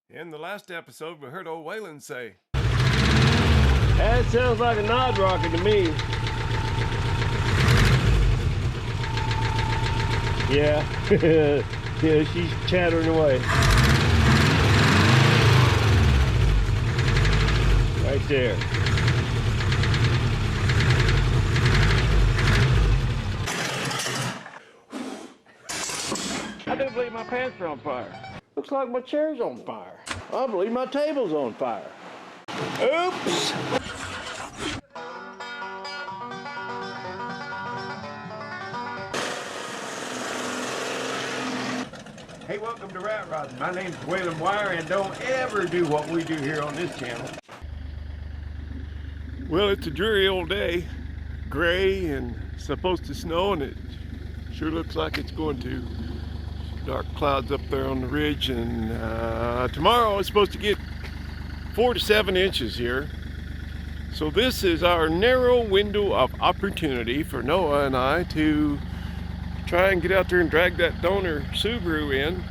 In the last episode, we heard old Waylon say, That sounds like a nod rocket to me. Yeah, yeah, she's chattering away. Right there. I do believe my pants are on fire. Looks like my chair's on fire. I believe my table's on fire. Oops! "Hey, welcome to Rat Rodding. My name's Waylon Wire, and don't ever do what we do here on this channel." Well, it's a dreary old day, gray and supposed to snow, and it sure looks like it's going to. Dark clouds up there on the ridge, and tomorrow it's supposed to get 4 to 7 inches here. So this is our narrow window of opportunity for Noah and I to try and get out there and drag that donor Subaru in,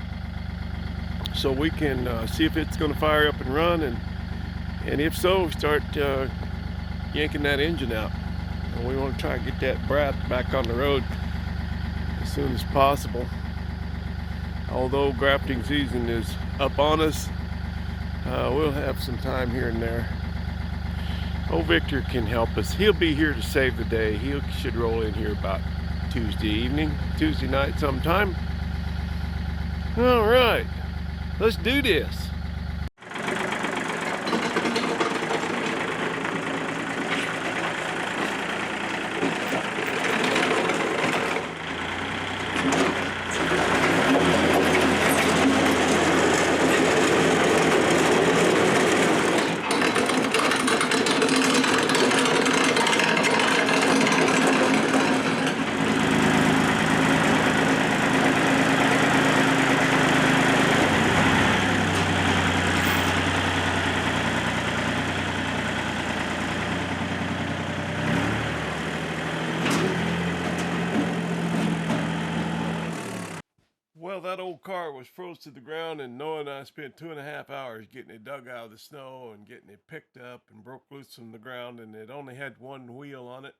so we can see if it's going to fire up and run, and if so, start yanking that engine out. And we want to try and get that Brat back on the road as soon as possible. Although grafting season is up on us, we'll have some time here and there. Old Victor can help us. He'll be here to save the day. He should roll in here about Tuesday night sometime. All right, let's do this. Well, that old car was froze to the ground, and Noah and I spent 2.5 hours getting it dug out of the snow and getting it picked up and broke loose from the ground, and it only had one wheel on it.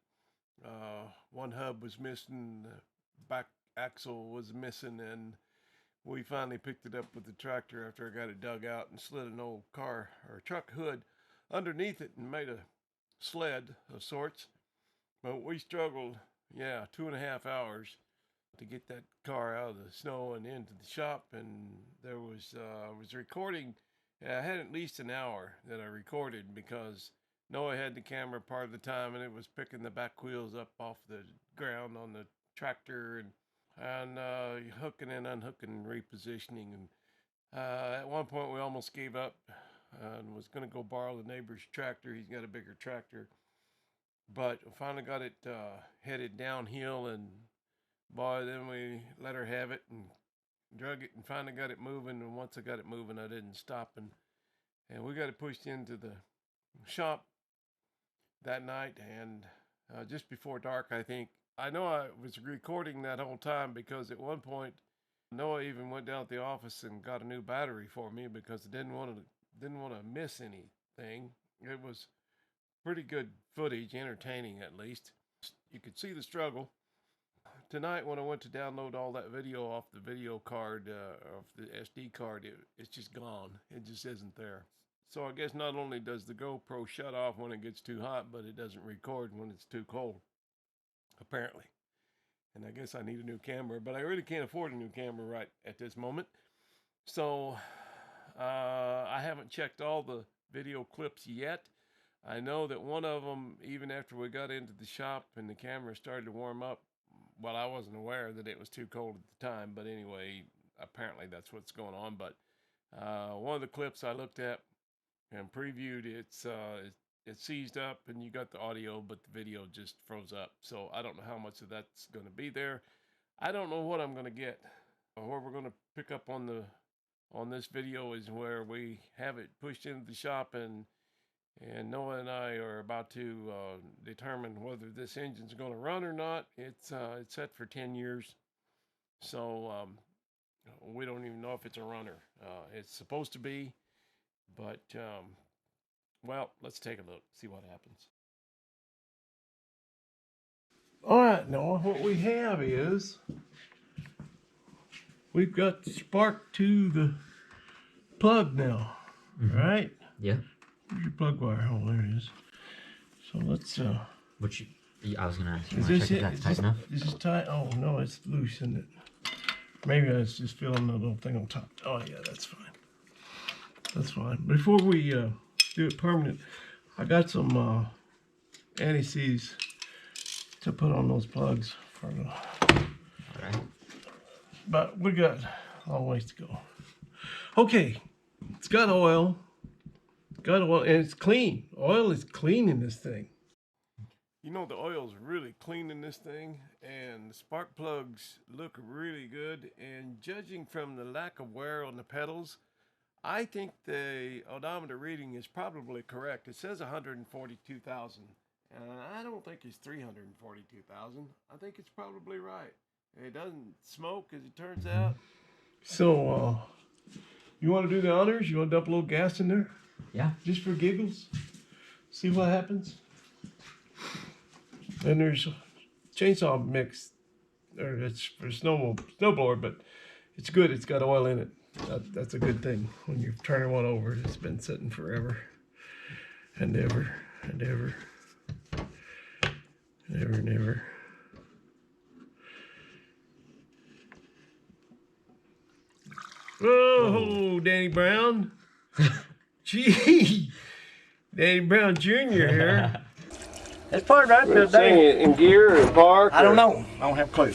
One hub was missing, the back axle was missing, and we finally picked it up with the tractor after I got it dug out and slid an old car or truck hood underneath it and made a sled of sorts. But we struggled, 2.5 hours to get that car out of the snow and into the shop. And there was I was recording. I had at least an hour that I recorded because Noah had the camera part of the time, and it was picking the back wheels up off the ground on the tractor, and hooking and unhooking and repositioning. And at one point we almost gave up and was going to go borrow the neighbor's tractor. He's got a bigger tractor, but finally got it headed downhill, and boy, then we let her have it and drug it and finally got it moving. And once I got it moving, I didn't stop, and we got it pushed into the shop that night, and just before dark, I think. I know I was recording that whole time because at one point Noah even went down to the office and got a new battery for me because I didn't want to miss anything. It was pretty good footage, entertaining at least. You could see the struggle. Tonight when I went to download all that video off the video card, off the SD card, it's just gone. It just isn't there. So I guess not only does the GoPro shut off when it gets too hot, but it doesn't record when it's too cold, apparently. And I guess I need a new camera, but I really can't afford a new camera right at this moment. So I haven't checked all the video clips yet. I know that one of them, even after we got into the shop and the camera started to warm up, well, I wasn't aware that it was too cold at the time, but anyway, apparently that's what's going on. But one of the clips I looked at and previewed, it seized up and you got the audio, but the video just froze up. So I don't know how much of that's going to be there. I don't know what I'm going to get. Where we're going to pick up on this video is where we have it pushed into the shop, and Noah and I are about to determine whether this engine's going to run or not. It's set for 10 years, so we don't even know if it's a runner. It's supposed to be. But, well, let's take a look, see what happens. All right, now what we have is we've got the spark to the plug now, right? Yeah. Where's your plug wire? Oh, there it is. So let's, I was gonna ask you, is wanna this check it? if that's Is tight this, enough? is this tight? Oh, no, it's loose, isn't it? Maybe I was just feeling the little thing on top. Oh, yeah, that's fine. That's fine. Before we do it permanent, I got some anti-seize to put on those plugs for the, Alright. but we got a long ways to go. Okay, it's got oil. Got oil, and it's clean. Oil is clean in this thing. You know, the oil's really clean in this thing, and the spark plugs look really good. And judging from the lack of wear on the pedals, I think the odometer reading is probably correct. It says 142,000, and I don't think it's 342,000. I think it's probably right. It doesn't smoke, as it turns out. So, you want to do the honors? You want to dump a little gas in there? Yeah. Just for giggles? See what happens? Then there's chainsaw mix, or it's for snowblower, but it's good. It's got oil in it. That's a good thing when you're turning one over. It's been sitting forever and ever and ever and ever and ever. Oh, Danny Brown. Gee, Danny Brown Jr. here. That's probably right the day. In gear or park? I don't know. I don't have a clue.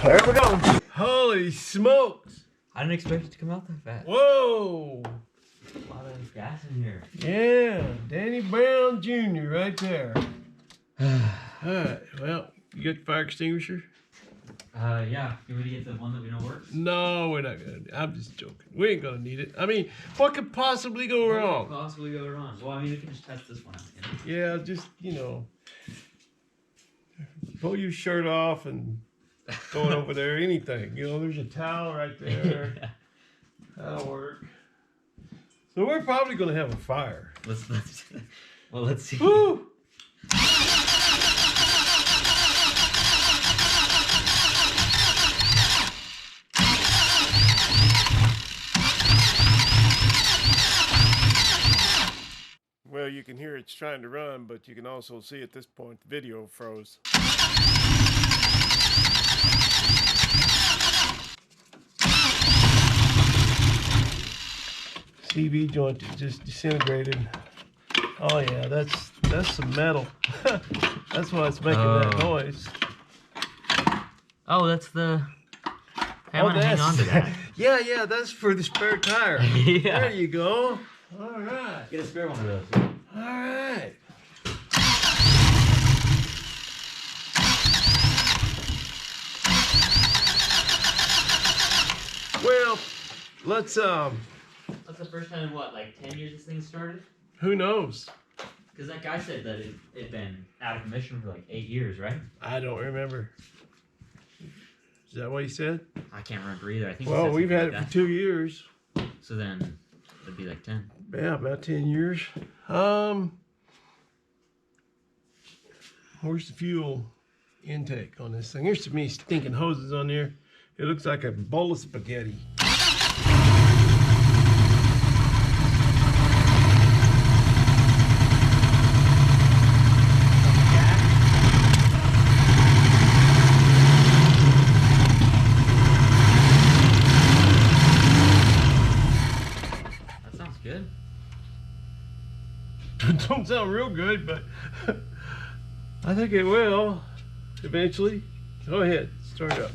There we go. Holy smokes. I didn't expect it to come out that fast. Whoa. A lot of gas in here. Yeah, Danny Brown Jr. right there. Alright, well, you got the fire extinguisher? Yeah. You want me to get the one that we know works? No, we're not gonna. I'm just joking. We ain't gonna need it. I mean, what could possibly go What wrong? could possibly go wrong? Well, I mean, we can just test this one out. You know? Yeah, just, you know, pull your shirt off and throw it over there. Anything. You know, there's a towel right there. That'll work. So we're probably gonna have a fire. Let's see. Woo! Well, you can hear it's trying to run, but you can also see at this point the video froze. CV joint is just disintegrated. Oh yeah, that's some metal. That's why it's making that noise. Oh, that's the. I want to hang on to that. Yeah, that's for the spare tire. Yeah. There you go. All right. Get a spare one of those. All right. Well, let's That's the first time in what, like 10 years this thing started? who knows? Because that guy said that it'd been out of commission for like 8 years, right? I don't remember. Is that what he said? I can't remember either. I think. he Well, said we've had something it like for 2 years. that. So then it'd be like 10. Yeah, about 10 years. Where's the fuel intake on this thing? Here's some many stinking hoses on there. It looks like a bowl of spaghetti. That sounds good. Don't sound real good, but I think it will eventually. Go ahead, start it up.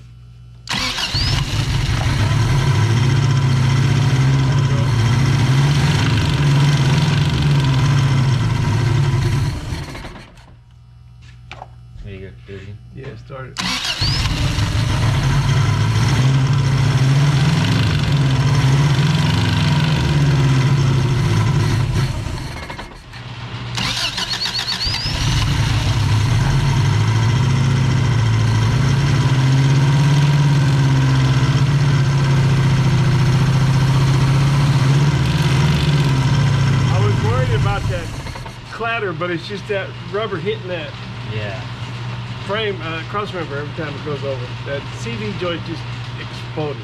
There you go. Do it again. Yeah, start it. clatter, but it's just that rubber hitting that Yeah. frame, cross member every time it goes over. That CV joint just exploded.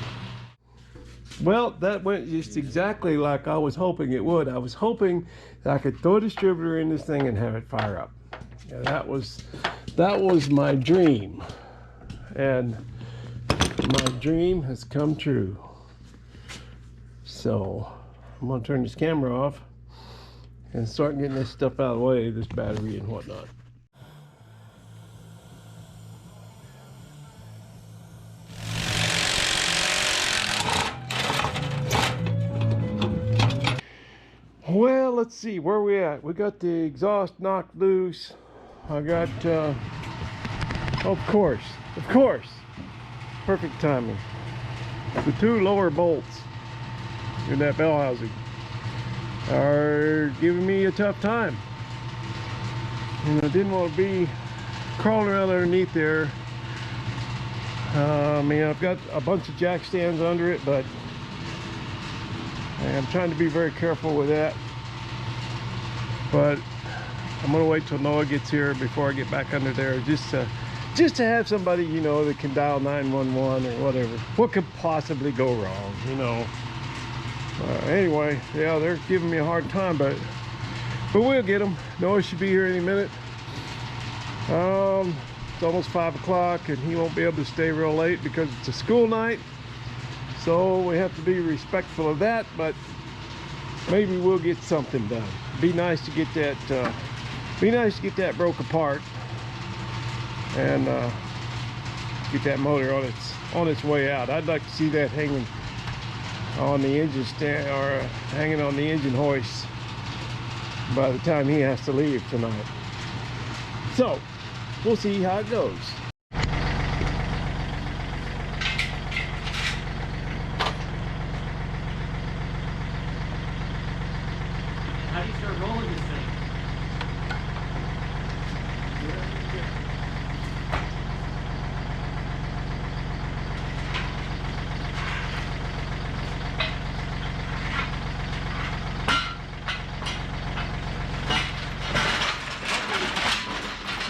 Well, that went just exactly like I was hoping it would. I was hoping that I could throw a distributor in this thing and have it fire up. Yeah, that was my dream. And my dream has come true. So I'm gonna turn this camera off and start getting this stuff out of the way, this battery and whatnot. Well, let's see, where are we at? We got the exhaust knocked loose. I got, of course, perfect timing. The two lower bolts in that bell housing are giving me a tough time. And I didn't want to be crawling around underneath there. I mean, I've got a bunch of jack stands under it, but I'm trying to be very careful with that. But I'm gonna wait till Noah gets here before I get back under there, just to have somebody, you know, that can dial 911 or whatever. What could possibly go wrong, you know? Anyway, yeah, they're giving me a hard time, but we'll get them. Noah should be here any minute. It's almost 5 o'clock, and he won't be able to stay real late because it's a school night. So we have to be respectful of that, but maybe we'll get something done. Be nice to get that broke apart and get that motor on its way out. I'd like to see that hanging on the engine stand or hanging on the engine hoist by the time he has to leave tonight. So we'll see how it goes. How do you start rolling this thing?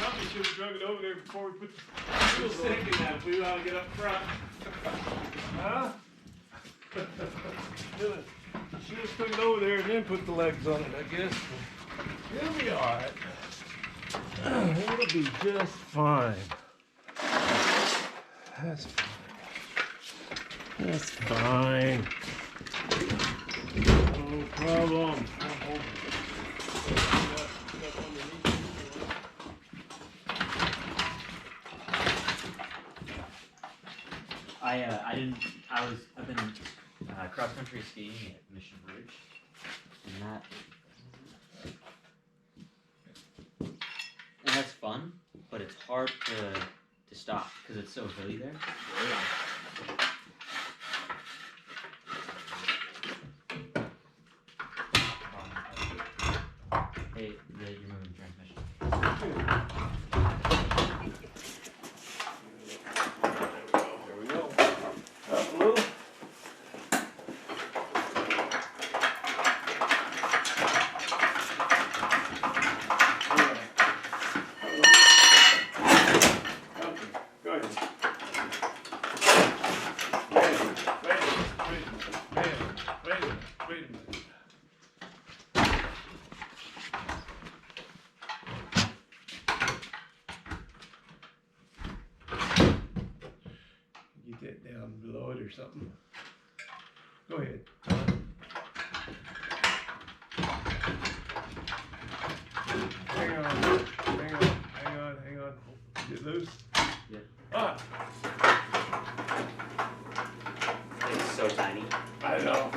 Probably should have drug it over there before we put the fuel tank in that. We ought to get up front. Huh? Should have took it over there and then put the legs on it, I guess. It'll be alright. It'll be just fine. That's fine. That's fine. No problem. I've been cross country skiing at Mission Ridge, and that's fun, but it's hard to stop because it's so hilly there. Hey, you're moving the transmission. There we go. Up a little. Go ahead. Wait a minute. Get that down below it or something. Go ahead. Hang on. Get loose. Yeah. Ah, It's so tiny. I know.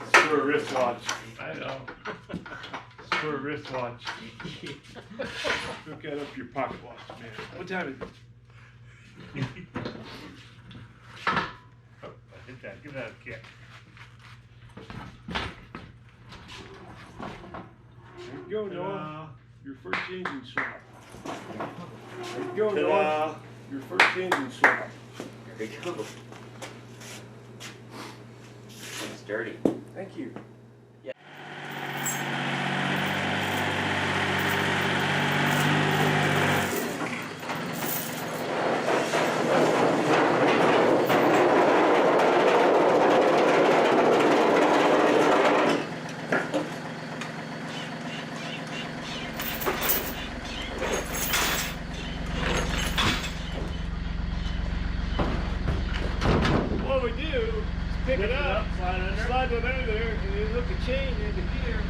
It's for a wristwatch. I know. It's for a wristwatch. Hook that up your pocket watch, man. What time is it? Oh, I hit that. Give that a kick. There you go, Noah. Your first engine swap. There you go, Noah. Your first engine swap. There you go. It's dirty. Thank you. Yeah. slide it under there, and you hook a chain into here.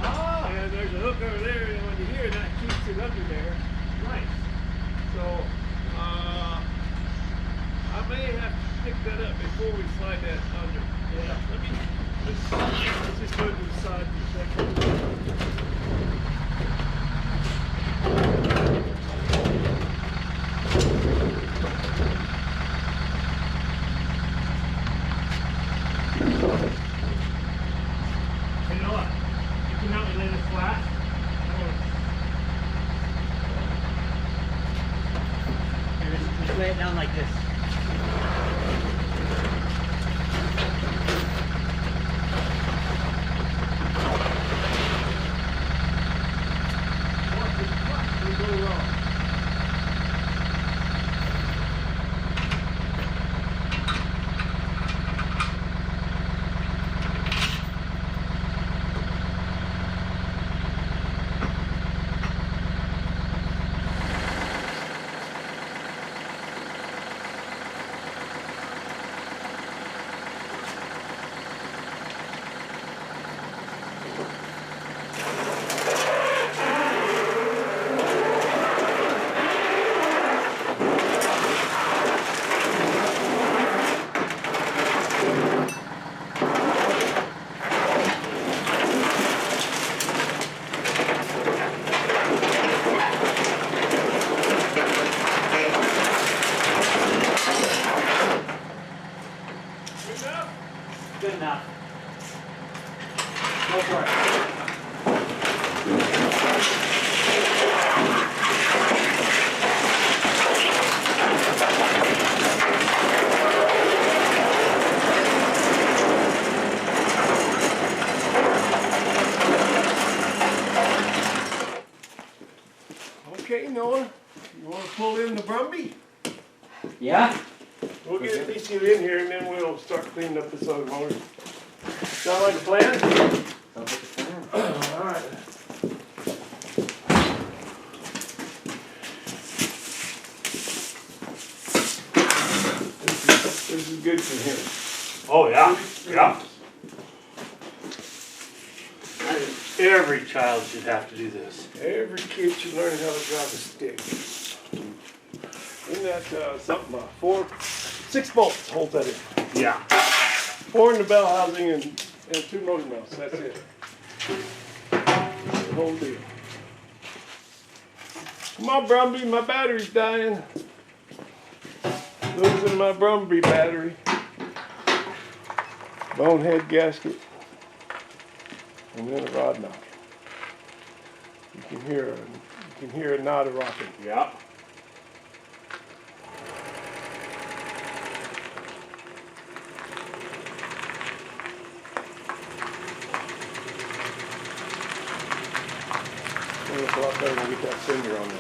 And there's a hook over there, and when you hear that, keeps it under there. Nice. So, I may have to pick that up before we slide that under. Yeah. Let's just go to the side for a second. You know what? You can help me lay this flat. Here, just lay it down like this. What go wrong? Good enough. Go for it. Okay, Noah, you want to pull in the Brumby? Yeah? We'll get these two in here, and then we'll start cleaning up this other motor. Sound like a plan? Sounds like a plan. All right. This is good for him. Oh, yeah. Yeah. Every child should have to do this. Every kid should learn how to drive a stick. Isn't that something? 6 bolts holds that in. Yeah. 4 in the bell housing and 2 motor mounts. That's it. The whole deal. Come on, Brumby, my battery's dying. Losing my Brumby battery. Bonehead gasket. And then a rod knocker. You can hear a knot of rocking. Yeah. It's a lot better when we get that finger on there.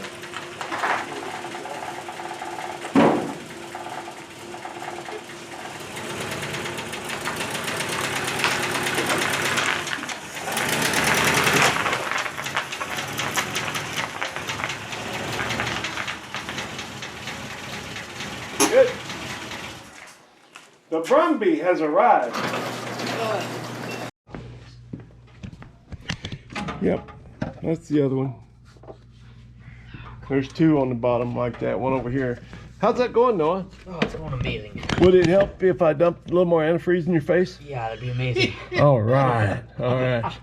Good. The Brumby has arrived. Yep, that's the other one. There's 2 on the bottom like that, one over here. How's that going, Noah? Oh, it's going amazing. Would it help if I dumped a little more antifreeze in your face? Yeah, that'd be amazing. All right, all right.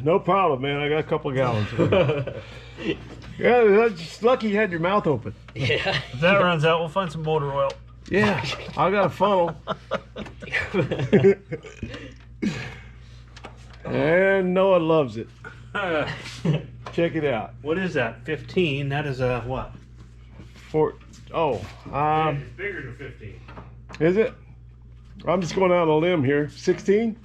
No problem, man. I got a couple of gallons. Yeah, that's just lucky you had your mouth open. Yeah. If that runs out, we'll find some motor oil. Yeah, I got a funnel. And Noah loves it. Check it out. What is that? 15. That is a what? It's bigger than 15. is it? I'm just going out on a limb here. 16?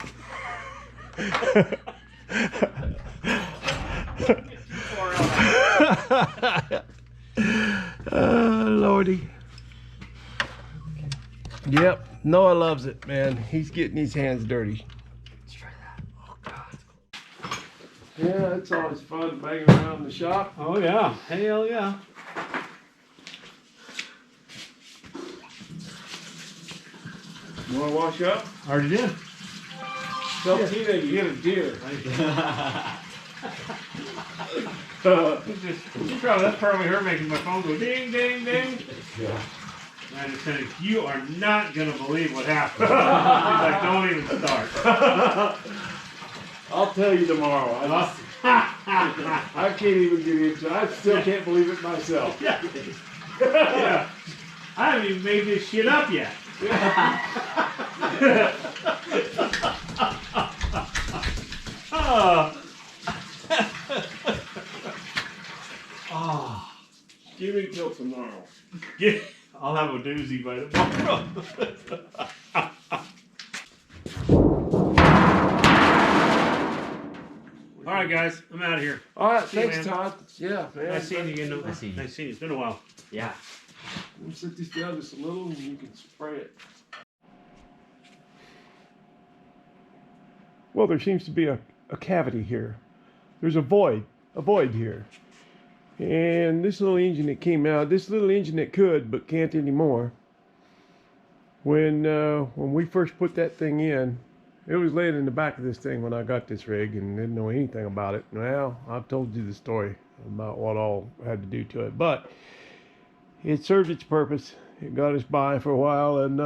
Lordy. Yep, Noah loves it, man. He's getting his hands dirty. Let's try that. Oh, God. Yeah, it's always fun banging around the shop. Oh, yeah. Hell yeah. You want to wash up? Already did. Tell Tina you hit a deer. That's probably her making my phone go ding, ding, ding. Yeah. I just said, you are not going to believe what happened. She's like, don't even start. I'll tell you tomorrow. I can't even get into it. I still can't believe it myself. Yeah. I haven't even made this shit up yet. Oh. Give me till tomorrow. Yeah, I'll have a doozy by tomorrow. All right, guys, I'm out of here. All right, See you, thanks, man. Todd. Yeah, man. Nice seeing you again. Nice seeing you. Nice seeing you. It's been a while. Yeah. We'll sit this down just a little and you can spray it. Well, there seems to be a cavity here. There's a void here. And this little engine that came out, this little engine that could but can't anymore. When we first put that thing in, it was laying in the back of this thing when I got this rig and didn't know anything about it. Well, I've told you the story about what all had to do to it, but it served its purpose. It got us by for a while, and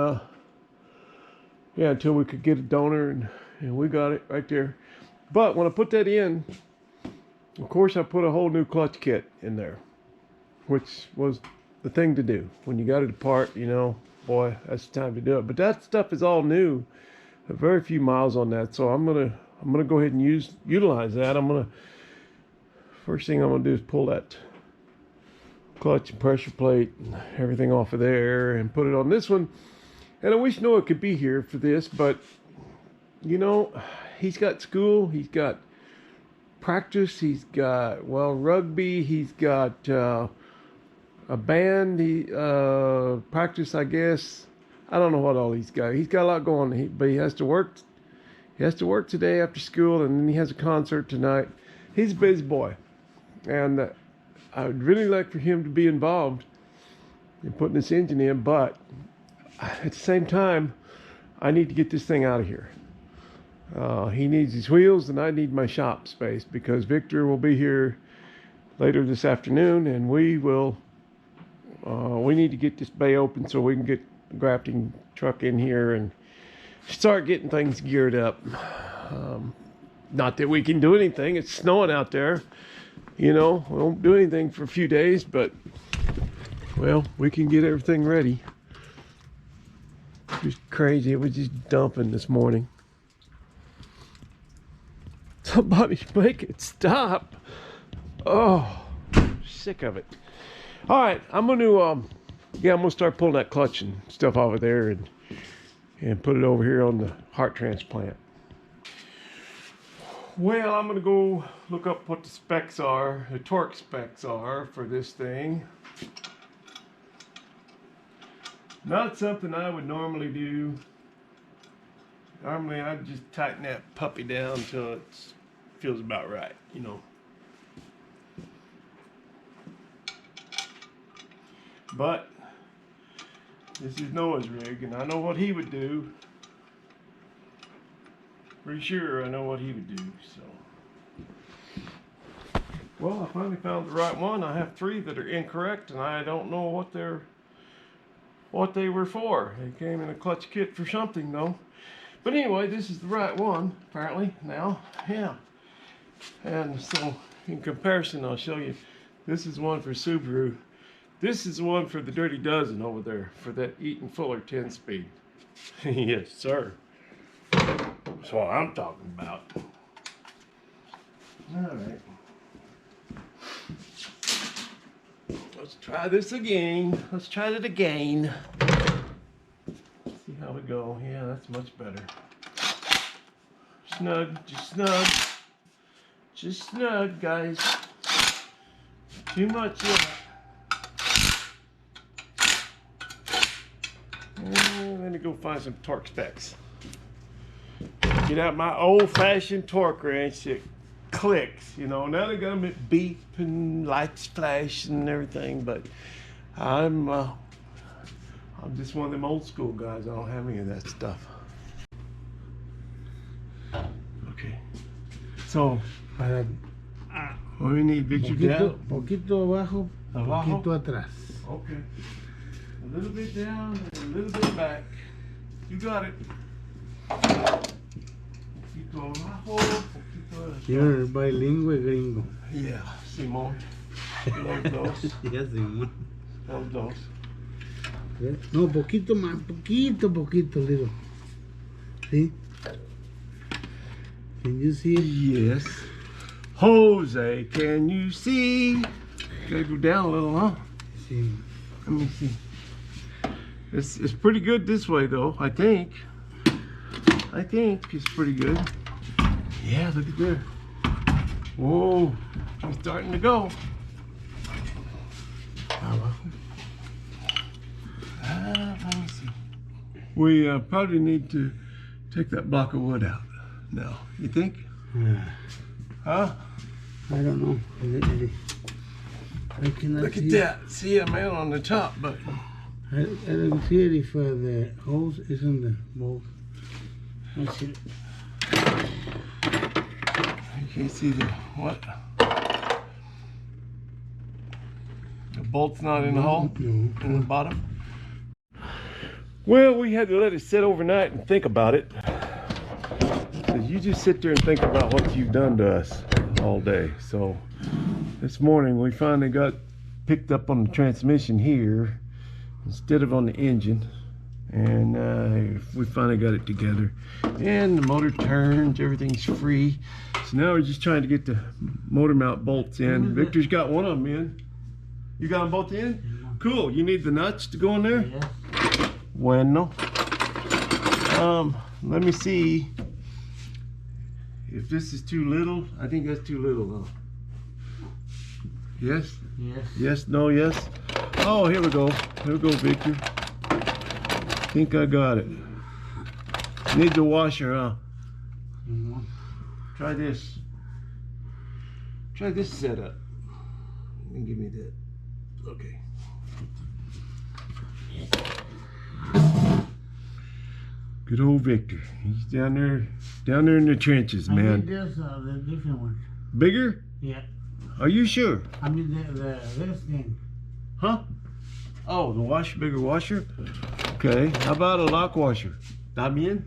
yeah, until we could get a donor, and we got it right there. But when I put that in, of course, I put a whole new clutch kit in there, which was the thing to do. When you got it apart, you know, boy, that's the time to do it. But that stuff is all new. Very few miles on that, so I'm gonna go ahead and utilize that. First thing I'm gonna do is pull that clutch and pressure plate and everything off of there and put it on this one. And I wish Noah could be here for this, but you know, he's got school, he's got practice, he's got rugby, he's got a band, practice, I guess. I don't know what all he's got. He's got a lot going on, but he has to work. He has to work today after school, and then he has a concert tonight. He's a busy boy, and I would really like for him to be involved in putting this engine in, but at the same time, I need to get this thing out of here. He needs his wheels, and I need my shop space, because Victor will be here later this afternoon, and we need to get this bay open so we can get the grafting truck in here and start getting things geared up. Not that we can do anything. It's snowing out there. You know, we won't do anything for a few days, but, well, we can get everything ready. Just crazy. It was just dumping this morning. Somebody make it stop. Oh, sick of it. All right, I'm gonna start pulling that clutch and stuff off of there and put it over here on the heart transplant. Well, I'm gonna go look up what the specs are, the torque specs are for this thing. Not something I would normally do. Normally I'd just tighten that puppy down until it feels about right, you know. But this is Noah's rig, and I know what he would do. Pretty sure I know what he would do, so. Well, I finally found the right one. I have 3 that are incorrect, and I don't know what they were for. They came in a clutch kit for something, though. But anyway, this is the right one, apparently, now. Yeah. And so, in comparison, I'll show you. This is one for Subaru. This is one for the Dirty Dozen over there, for that Eaton Fuller 10-speed. Yes, sir. That's what I'm talking about. All right. Let's try this again. Let's try it again. See how we go. Yeah, that's much better. Snug, just snug. Just snug, guys. Too much yet. Let me go find some torque specs. Get out my old-fashioned torque wrench that clicks. You know, now they got them at beep and lights flash and everything, but I'm I'm just one of them old school guys. I don't have any of that stuff. Okay. So, Para what do we need, Victor? Down? poquito abajo, Abajo? poquito atrás. Okay. A little bit down and a little bit back. You got it. Poquito abajo, poquito atrás. You're bilingual gringo. Yeah, Simón. Los dos. Yes, Simón. Los dos. No, poquito más, poquito, little. See? Can you see it? Yes. Jose, can you see? Gotta go down a little, huh? See. Let me see. It's pretty good this way, though, I think. I think it's pretty good. Yeah, look at there. Whoa, it's starting to go. Let me see. We probably need to take that block of wood out now. You think? Huh? I don't know. I cannot Look see at that. See a man on the top, but I don't see it if the hose is on the bolt. I see it. you can't see the what? The bolt's not in the hole? No. In the bottom? Well, we had to let it sit overnight and think about it. So you just sit there and think about what you've done to us all day. So this morning we finally got picked up on the transmission here instead of on the engine. And we finally got it together. And the motor turns, everything's free. So now we're just trying to get the motor mount bolts in. Victor's got one of them in. You got them both in? Cool. You need the nuts to go in there? Yeah. Bueno. Let me see if this is too little. I think that's too little though. Yes? Yes. Yes, no, yes. Oh, here we go. Here we go, Victor. Think I got it. Need the washer, huh? Mhm. Try this. Try this setup. And give me that. Okay. Good old Victor. He's down there in the trenches, I man. think there's the different one. Bigger? Yeah. Are you sure? I mean this thing. Huh? Oh, the bigger washer? Okay. How about a lock washer? También?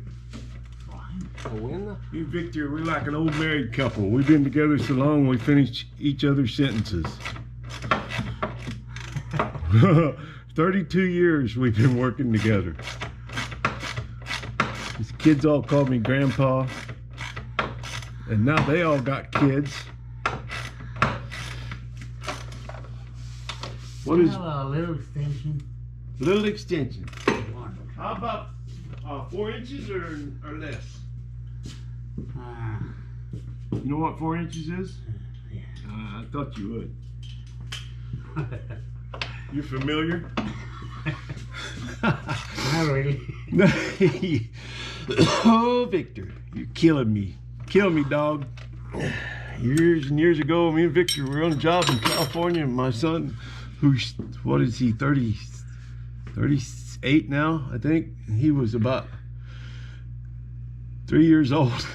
Me and Victor, we're like an old married couple. We've been together so long we finish each other's sentences. 32 years we've been working together. His kids all call me Grandpa. And now they all got kids. What is I have a little extension. little extension? One. How about 4 inches or less? You know what 4 inches is? Yeah. I thought you would. You familiar? Not really. Oh, Victor, you're killing me. Kill me, dog. Years and years ago, me and Victor were on a job in California, and my son, who's, what is he, 38 now, I think? He was about 3 years old.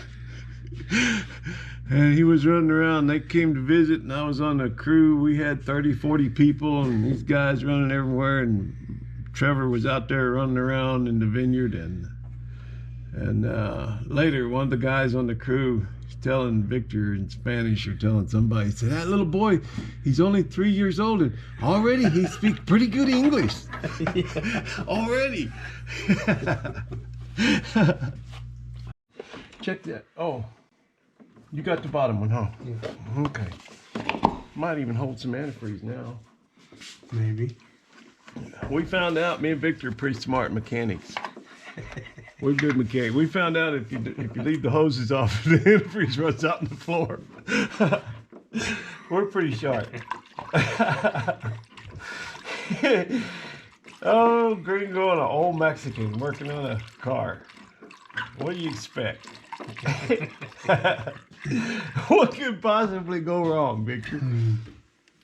And he was running around. They came to visit, and I was on the crew. We had 30, 40 people, and these guys running everywhere. And Trevor was out there running around in the vineyard. And later, one of the guys on the crew is telling Victor in Spanish, or telling somebody, he said, that little boy, he's only 3 years old, and already he speaks pretty good English. Already. Check that. Oh. You got the bottom one, huh? Yeah. Okay. Might even hold some antifreeze now. Maybe. We found out, me and Victor are pretty smart mechanics. We're good mechanics. We found out if you leave the hoses off, the antifreeze runs out on the floor. We're pretty sharp. Oh, gringo and an old Mexican working on a car. What do you expect? What could possibly go wrong, Victor?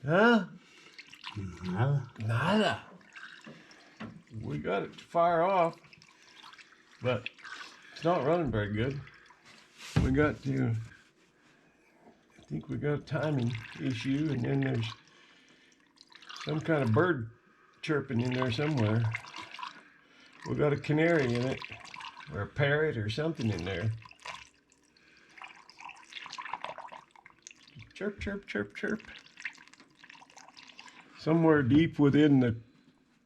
Huh? Nada. Nada. we got it to fire off, but it's not running very good. We got to, I think we got a timing issue, and then there's some kind of bird chirping in there somewhere. We got a canary in it, or a parrot or something in there. Chirp, chirp, chirp, chirp. Somewhere deep within the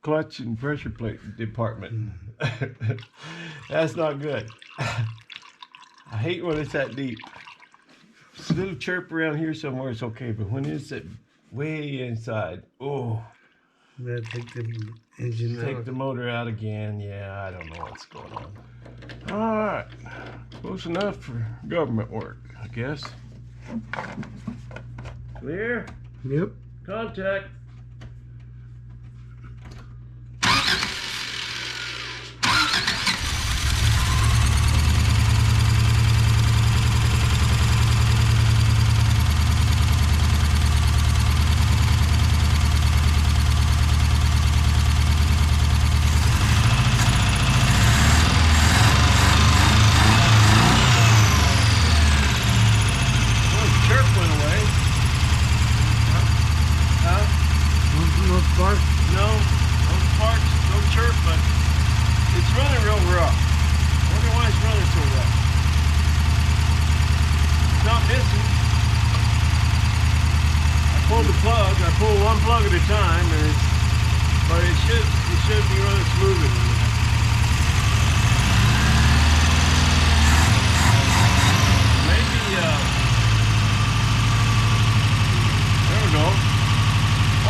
clutch and pressure plate department. That's not good. I hate when it's that deep. It's a little chirp around here somewhere, it's okay, but when it's at way inside, oh. Better take the engine out. Take the motor out again. Yeah, I don't know what's going on. All right, close enough for government work, I guess. Clear? Yep. Contact. No spark. No sparks, no chirp, but it's running real rough. I wonder why it's running so rough. It's not missing. I pulled the plug. I pull one plug at a time, and but it should be running smoothly. Maybe there we go.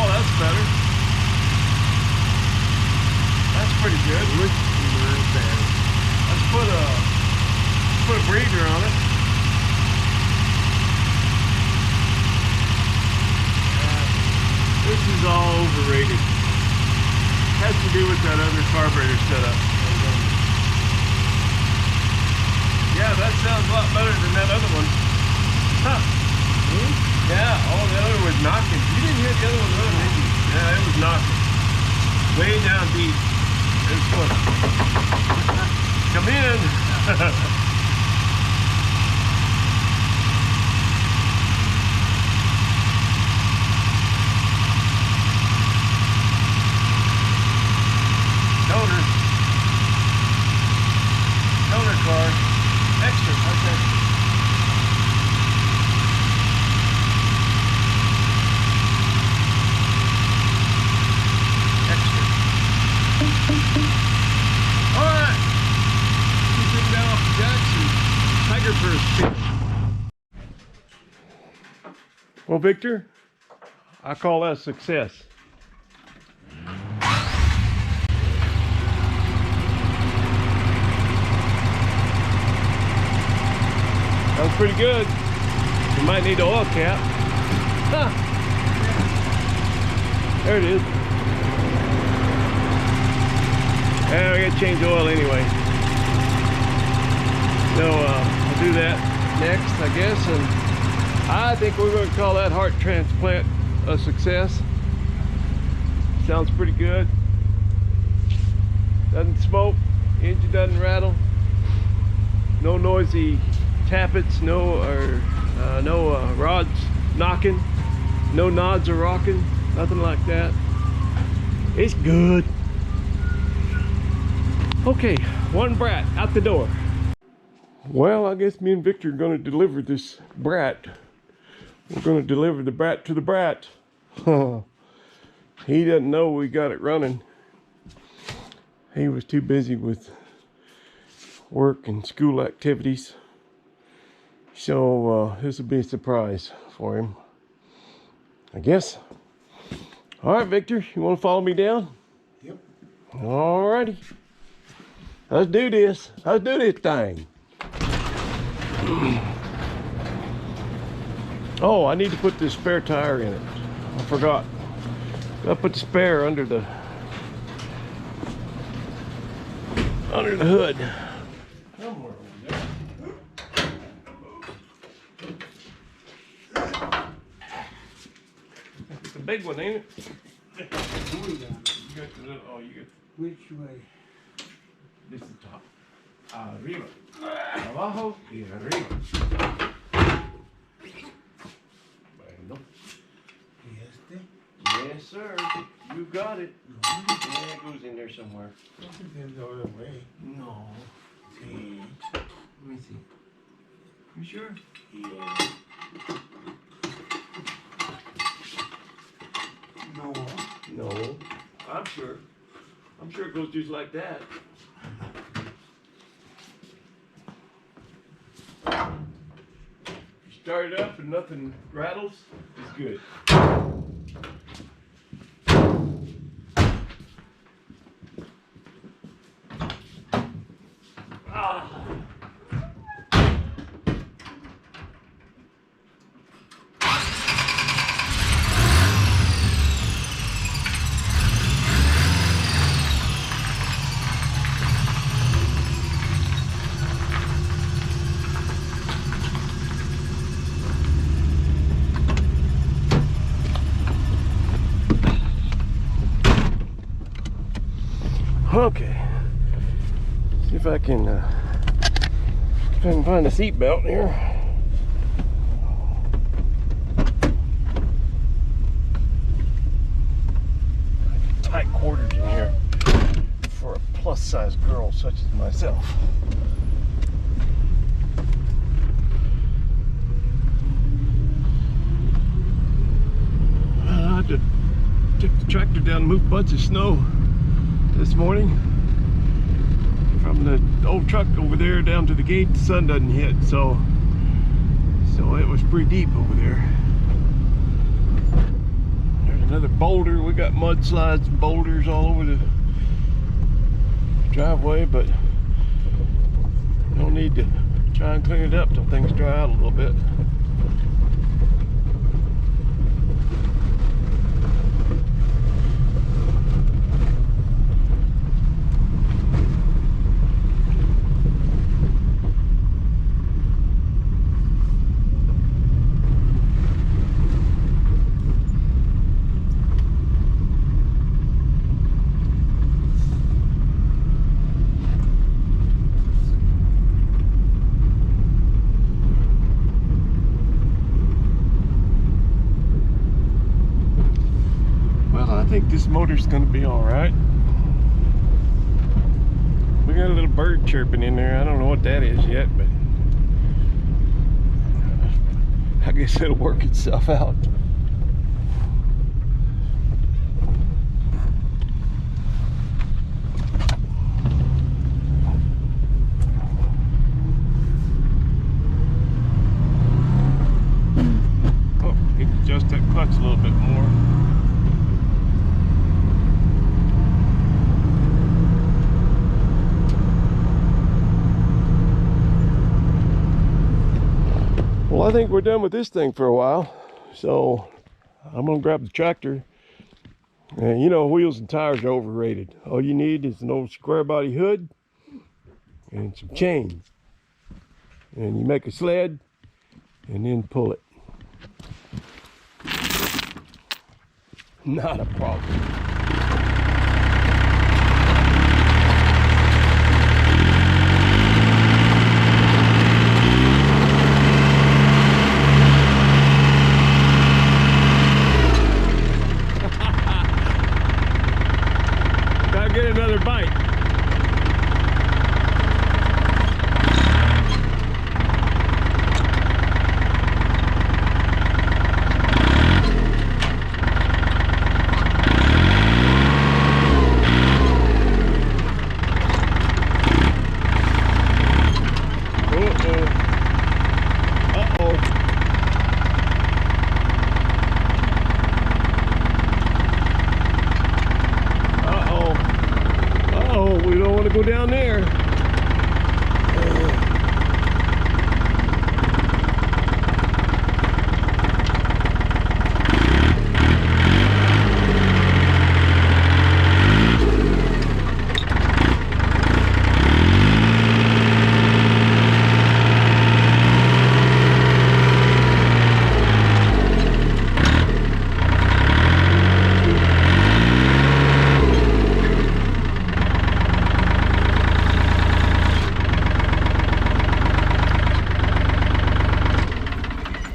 Oh, that's better. That's pretty good. Let's put a breather on it. This is all overrated. Has to do with that other carburetor setup. Yeah, that sounds a lot better than that other one. Huh. Yeah, oh, the other was knocking. You didn't hear the other one run, did you? Yeah, it was knocking. Way down deep. It's good. Come in. Toner card. Extra. Okay. Alright, keep it down off the Jackson. Tiger first. Well, Victor, I call that a success. That was pretty good. You might need an oil cap. Huh. There it is. Yeah, we gotta change oil anyway. So I'll do that next, I guess, and I think we're going to call that heart transplant a success. Sounds pretty good. Doesn't smoke, engine doesn't rattle, no noisy tappets, no rods knocking, no nods are rocking, nothing like that. It's good. Okay, one Brat out the door. Well, I guess me and Victor are going to deliver this Brat. We're going to deliver the Brat to the Brat. He doesn't know we got it running. He was too busy with work and school activities. So this will be a surprise for him, I guess. All right, Victor, you want to follow me down? Yep. All righty. Let's do this. Let's do this thing. Oh, I need to put this spare tire in it. I forgot. I put the spare under the hood. Somewhere over there. It's a big one, ain't it? You got the little, oh, you got. Which way? This is the top. Arriba. Abajo y arriba. Bueno. Y este? Yes, sir. You got it. Yeah, it goes in there somewhere. I think there's the other way. No. Sí. Let me see. You sure? Yeah. No. No. I'm sure. I'm sure it goes just like that. You start it up and nothing rattles, it's good. Okay, see if I can find a seat belt here. Tight quarters in here for a plus-size girl such as myself. I had to take the tractor down and move a bunch of snow this morning from the old truck over there down to the gate. The sun doesn't hit, so it was pretty deep over there. There's another boulder. We got mudslides and boulders all over the driveway, but no need to try and clean it up till things dry out a little bit. I think this motor's gonna be all right. We got a little bird chirping in there. I don't know what that is yet, but I guess it'll work itself out. Oh, need to adjust that clutch a little bit more. Well, I think we're done with this thing for a while, so I'm gonna grab the tractor. And you know, wheels and tires are overrated. All you need is an old square body hood and some chains, and you make a sled and then pull it. Not a problem. Get another bite.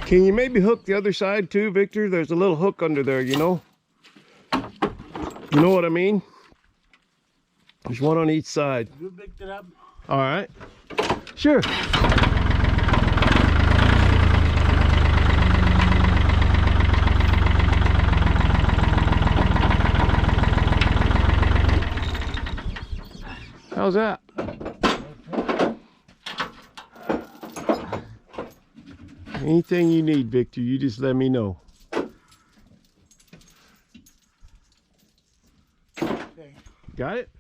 Can you maybe hook the other side too, Victor? There's a little hook under there, you know? You know what I mean? There's one on each side. You picked it up? All right. Sure. How's that? Anything you need, Victor, you just let me know. Okay. Got it?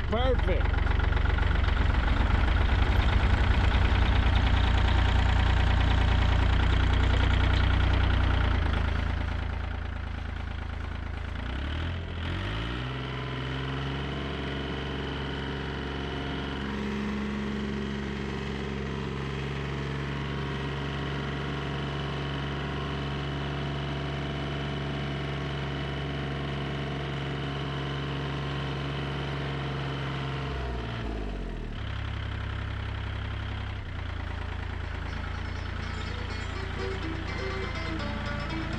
Perfect.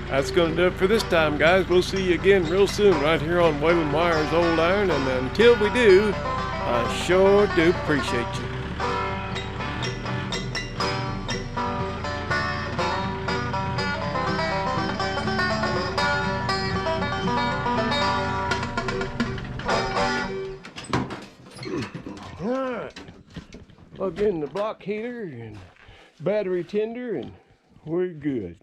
That's going to do it for this time, guys. We'll see you again real soon right here on Waylon Myers Old Iron. And until we do, I sure do appreciate you. All right. Plug in the block heater and battery tender, and we're good.